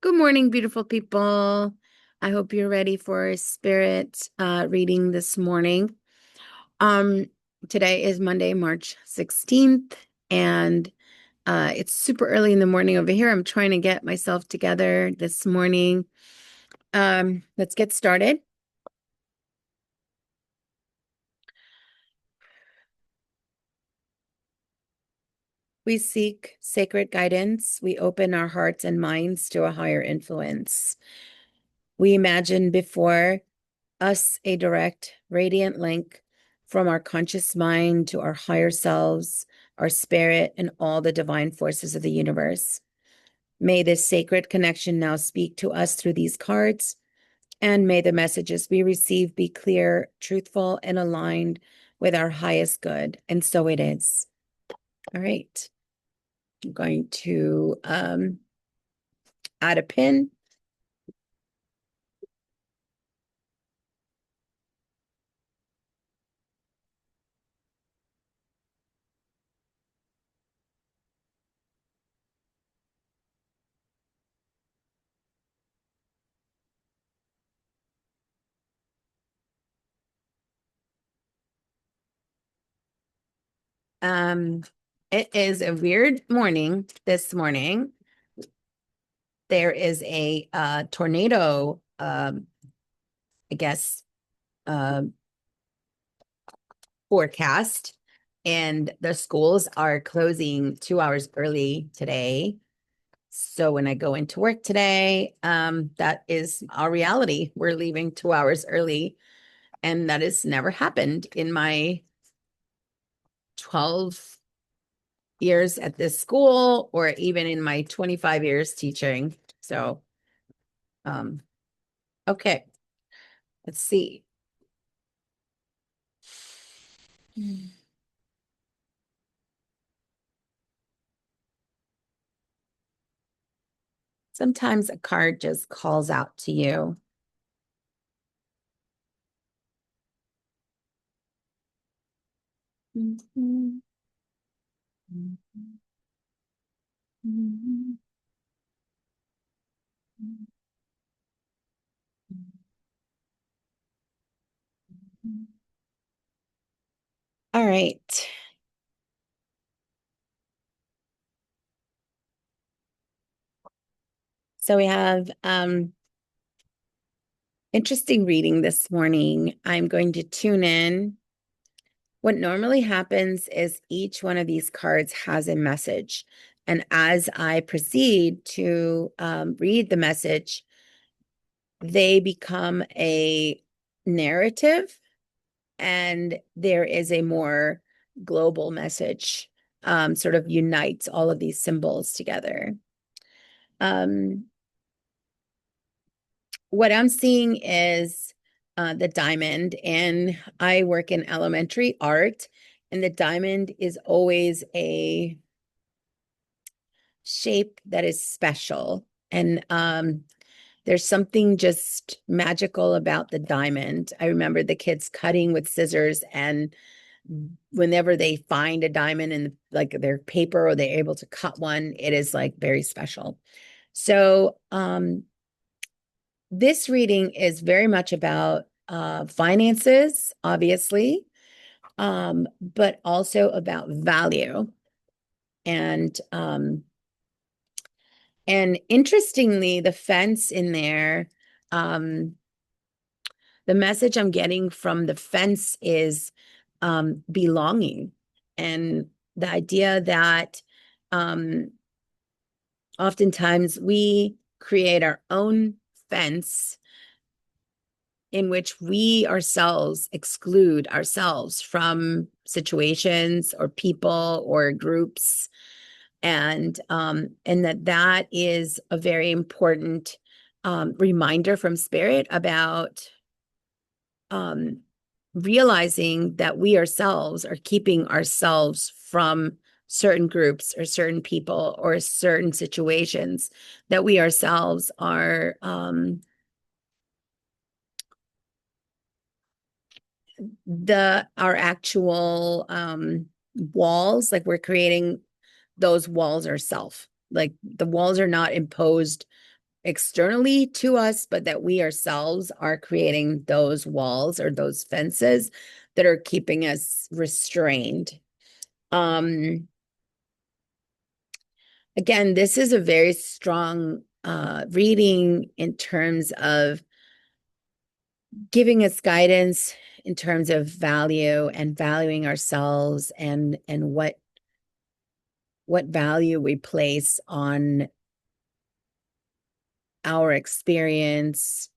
Good morning, beautiful people. I hope you're ready for spirit reading this morning. Um, Today is Monday, March 16th, and it's super early in the morning over here. I'm trying to get myself together this morning. Let's get started. We seek sacred guidance. We open our hearts and minds to a higher influence. We imagine before us a direct, radiant link from our conscious mind to our higher selves, our spirit, and all the divine forces of the universe. May this sacred connection now speak to us through these cards, and may the messages we receive be clear, truthful, and aligned with our highest good. And so it is. All right. I'm going to add a pin. Um, it is a weird morning this morning. There is a tornado, I guess, uh, forecast, and the schools are closing 2 hours early today. So when I go into work today, that is our reality. We're leaving 2 hours early, and that has never happened in my 12 years at this school or even in my 25 years teaching. So, um, okay, let's see. Sometimes a card just calls out to you. All right. So we have interesting reading this morning. I'm going to tune in. What normally happens is each one of these cards has a message. And as I proceed to read the message, they become a narrative, and there is a more global message, sort of unites all of these symbols together. Um, what I'm seeing is the diamond, and I work in elementary art, and the diamond is always a shape that is special. And there's something just magical about the diamond. I remember the kids cutting with scissors, and whenever they find a diamond in like their paper or they're able to cut one, it is like very special. So this reading is very much about finances, obviously, but also about value. And interestingly, the fence in there, the message I'm getting from the fence is belonging, and the idea that oftentimes we create our own fence in which we ourselves exclude ourselves from situations or people or groups, and that is a very important reminder from spirit about realizing that we ourselves are keeping ourselves from certain groups or certain people or certain situations, that we ourselves are our actual walls, like we're creating those walls ourselves. Like the walls are not imposed externally to us, but that we ourselves are creating those walls or those fences that are keeping us restrained. Again, this is a very strong reading in terms of giving us guidance in terms of value and valuing ourselves and what value we place on our experience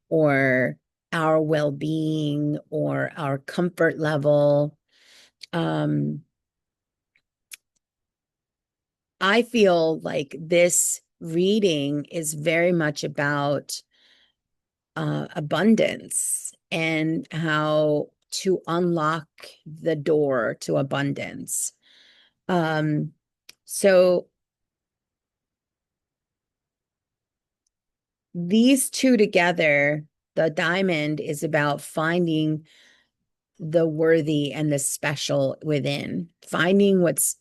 or our well-being or our comfort level. I feel like this reading is very much about abundance and how to unlock the door to abundance. So these two together, the diamond is about finding the worthy and the special within, finding what's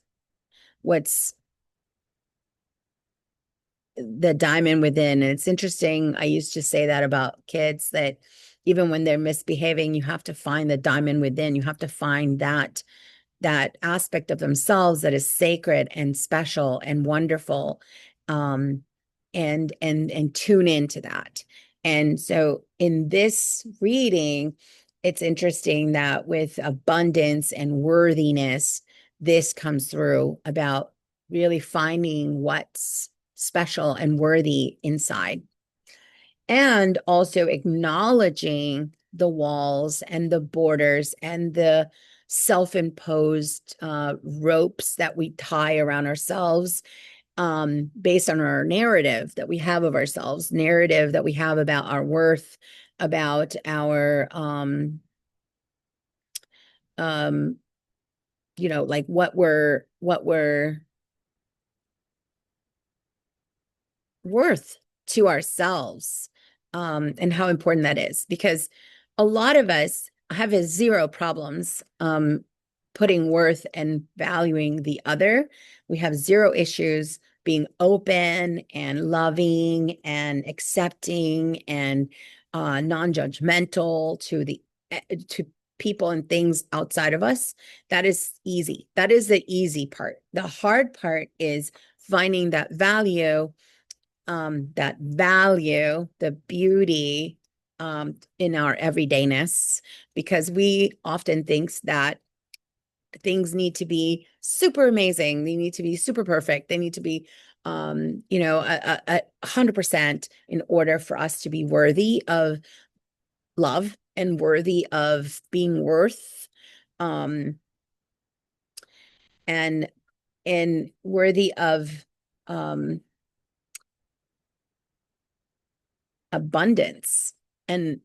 the diamond within. And it's interesting. I used to say that about kids, that even when they're misbehaving, you have to find the diamond within. You have to find that aspect of themselves that is sacred and special and wonderful, and tune into that. And so in this reading, it's interesting that with abundance and worthiness, this comes through about really finding what's special and worthy inside, and also acknowledging the walls and the borders and the self-imposed ropes that we tie around ourselves, based on our narrative that we have of ourselves, narrative that we have about our worth, about our like what we're worth to ourselves, and how important that is. Because a lot of us have zero problems putting worth and valuing the other. We have zero issues being open and loving and accepting and non-judgmental to people and things outside of us. That is easy. That is the easy part. The hard part is finding that value, the beauty in our everydayness, because we often think that things need to be super amazing. They need to be super perfect. They need to be, 100% in order for us to be worthy of love and worthy of being worth, and worthy of abundance. And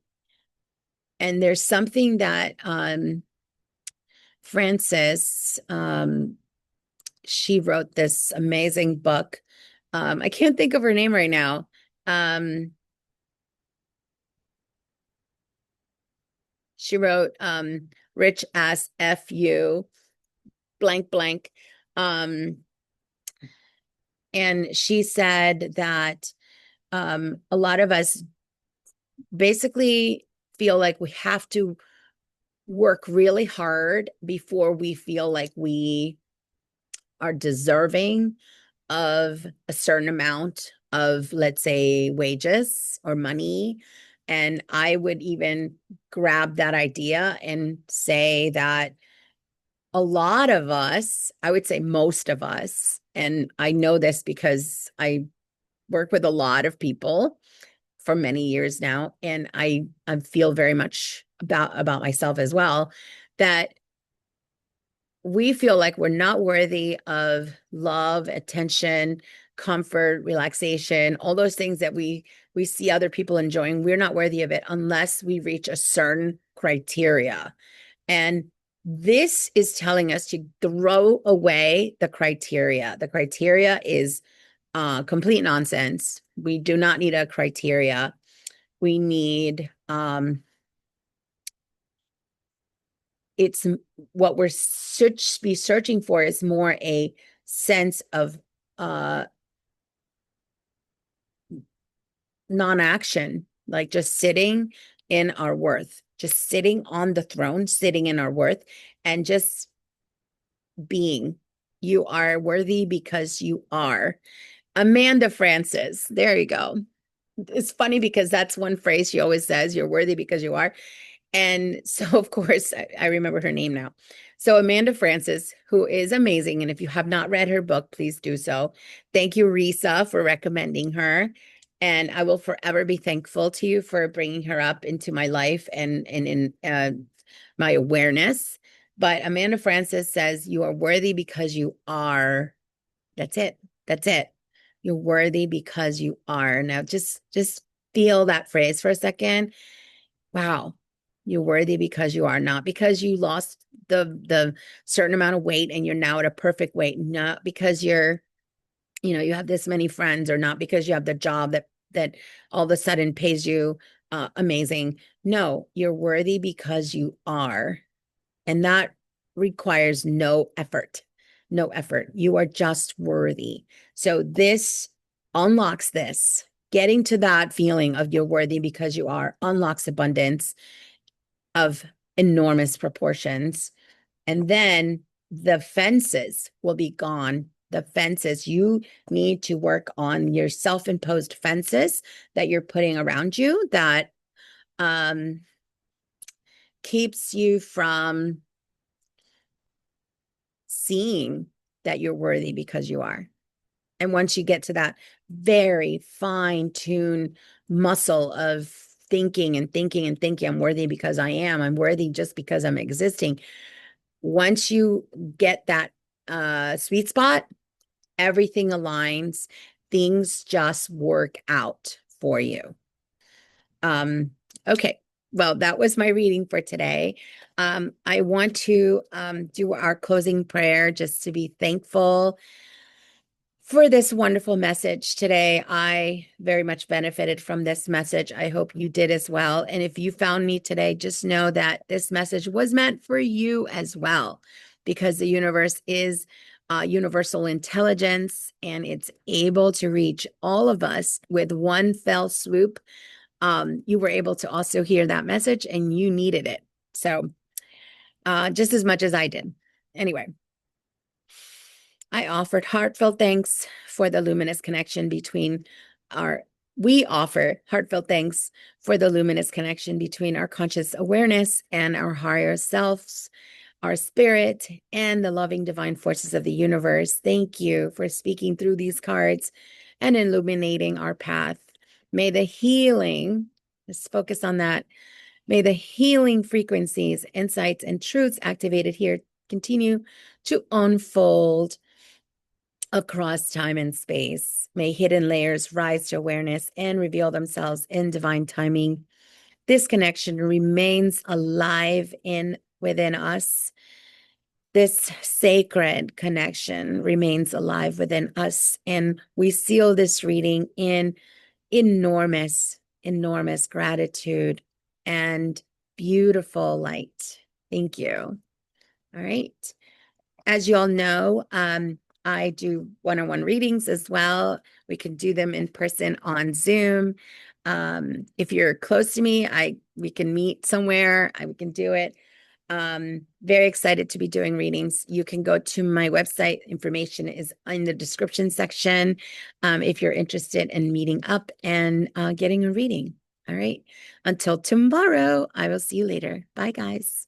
there's something that Frances, she wrote this amazing book. I can't think of her name right now. She wrote Rich Ass F-U blank blank. And she said that a lot of us basically feel like we have to work really hard before we feel like we are deserving of a certain amount of, let's say, wages or money. And I would even grab that idea and say that a lot of us, I would say most of us, and I know this because I work with a lot of people for many years now, and I feel very much about myself as well, that we feel like we're not worthy of love, attention, comfort, relaxation, all those things that we see other people enjoying. We're not worthy of it unless we reach a certain criteria. And this is telling us to throw away the criteria. The criteria is complete nonsense. We do not need a criteria. We need it's what we're searching for is more a sense of non-action, like just sitting in our worth, just sitting on the throne, sitting in our worth, and just being. You are worthy because you are. Amanda Francis. There you go. It's funny because that's one phrase she always says, you're worthy because you are. And so, of course, I remember her name now. So, Amanda Francis, who is amazing. And if you have not read her book, please do so. Thank you, Risa, for recommending her. And I will forever be thankful to you for bringing her up into my life and in my awareness. But Amanda Francis says, you are worthy because you are. That's it. That's it. You're worthy because you are. Now just feel that phrase for a second. Wow. You're worthy because you are, not because you lost the certain amount of weight and you're now at a perfect weight, not because you have this many friends, or not because you have the job that all of a sudden pays you amazing. No, you're worthy because you are. And that requires no effort. No effort. You are just worthy. So this unlocks this. Getting to that feeling of you're worthy because you are unlocks abundance of enormous proportions. And then the fences will be gone. The fences, you need to work on your self-imposed fences that you're putting around you that keeps you from seeing that you're worthy because you are. And once you get to that very fine-tuned muscle of thinking and thinking and thinking, I'm worthy because I am, I'm worthy just because I'm existing. Once you get that sweet spot, everything aligns, things just work out for you. Okay. Well, that was my reading for today. I want to do our closing prayer just to be thankful for this wonderful message today. I very much benefited from this message. I hope you did as well. And if you found me today, just know that this message was meant for you as well, because the universe is universal intelligence and it's able to reach all of us with one fell swoop. You were able to also hear that message and you needed it. So just as much as I did. Anyway, I offered heartfelt thanks for the luminous connection between we offer heartfelt thanks for the luminous connection between our conscious awareness and our higher selves, our spirit, and the loving divine forces of the universe. Thank you for speaking through these cards and illuminating our path. May the healing, let's focus on that. May the healing frequencies, insights, and truths activated here continue to unfold across time and space. May hidden layers rise to awareness and reveal themselves in divine timing. This connection remains alive within us. This sacred connection remains alive within us. And we seal this reading in enormous, enormous gratitude and beautiful light. Thank you. All right. As you all know, I do one-on-one readings as well. We can do them in person on Zoom. If you're close to me, we can meet somewhere. We can do it. Very excited to be doing readings. You can go to my website. Information is in the description section if you're interested in meeting up and getting a reading. All right. Until tomorrow, I will see you later. Bye, guys.